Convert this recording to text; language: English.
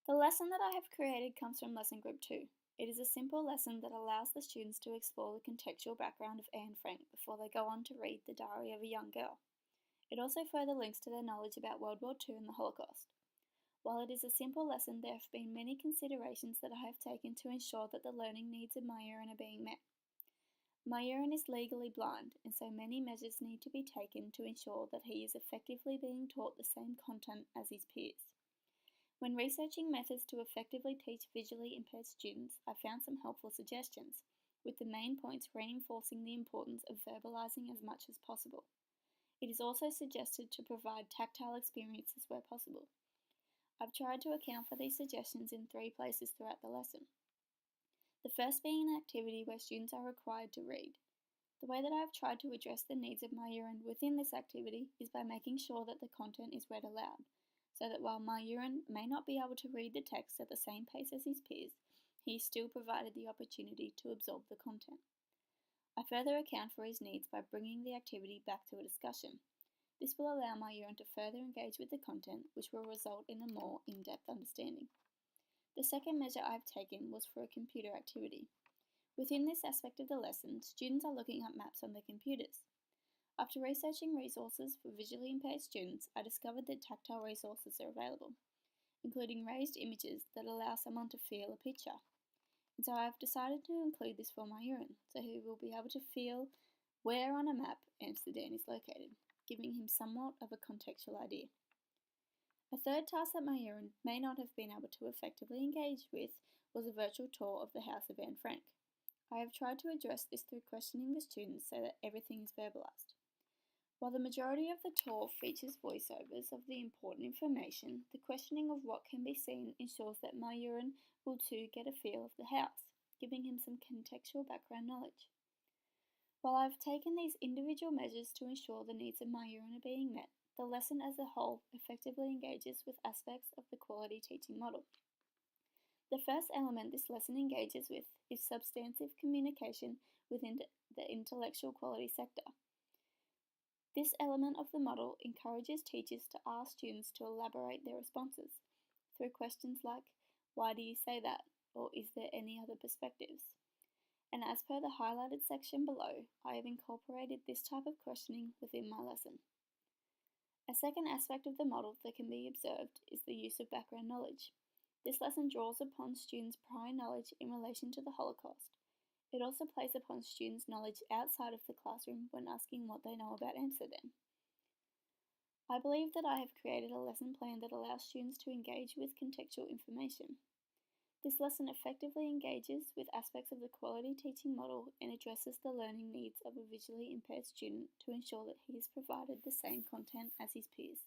The lesson that I have created comes from Lesson Group 2. It is a simple lesson that allows the students to explore the contextual background of Anne Frank before they go on to read The Diary of a Young Girl. It also further links to their knowledge about World War II and the Holocaust. While it is a simple lesson, there have been many considerations that I have taken to ensure that the learning needs of Myuran are being met. Myuran is legally blind, and so many measures need to be taken to ensure that he is effectively being taught the same content as his peers. When researching methods to effectively teach visually impaired students, I found some helpful suggestions, with the main points reinforcing the importance of verbalizing as much as possible. It is also suggested to provide tactile experiences where possible. I've tried to account for these suggestions in 3 places throughout the lesson. The first being an activity where students are required to read. The way that I have tried to address the needs of Myuran within this activity is by making sure that the content is read aloud, so that while Myuran may not be able to read the text at the same pace as his peers, he is still provided the opportunity to absorb the content. I further account for his needs by bringing the activity back to a discussion. This will allow Myuran to further engage with the content, which will result in a more in-depth understanding. The second measure I have taken was for a computer activity. Within this aspect of the lesson, students are looking up maps on their computers. After researching resources for visually impaired students, I discovered that tactile resources are available, including raised images that allow someone to feel a picture. And so I have decided to include this for Myuran, so he will be able to feel where on a map Amsterdam is located, giving him somewhat of a contextual idea. A third task that Myuran may not have been able to effectively engage with was a virtual tour of the house of Anne Frank. I have tried to address this through questioning the students so that everything is verbalized. While the majority of the tour features voiceovers of the important information, the questioning of what can be seen ensures that Myuran will too get a feel of the house, giving him some contextual background knowledge. While I have taken these individual measures to ensure the needs of Myuran are being met, the lesson as a whole effectively engages with aspects of the quality teaching model. The first element this lesson engages with is substantive communication within the intellectual quality sector. This element of the model encourages teachers to ask students to elaborate their responses through questions like, "Why do you say that?" or "Is there any other perspectives?" And as per the highlighted section below, I have incorporated this type of questioning within my lesson. A second aspect of the model that can be observed is the use of background knowledge. This lesson draws upon students' prior knowledge in relation to the Holocaust. It also plays upon students' knowledge outside of the classroom when asking what they know about Amsterdam. I believe that I have created a lesson plan that allows students to engage with contextual information. This lesson effectively engages with aspects of the quality teaching model and addresses the learning needs of a visually impaired student to ensure that he is provided the same content as his peers.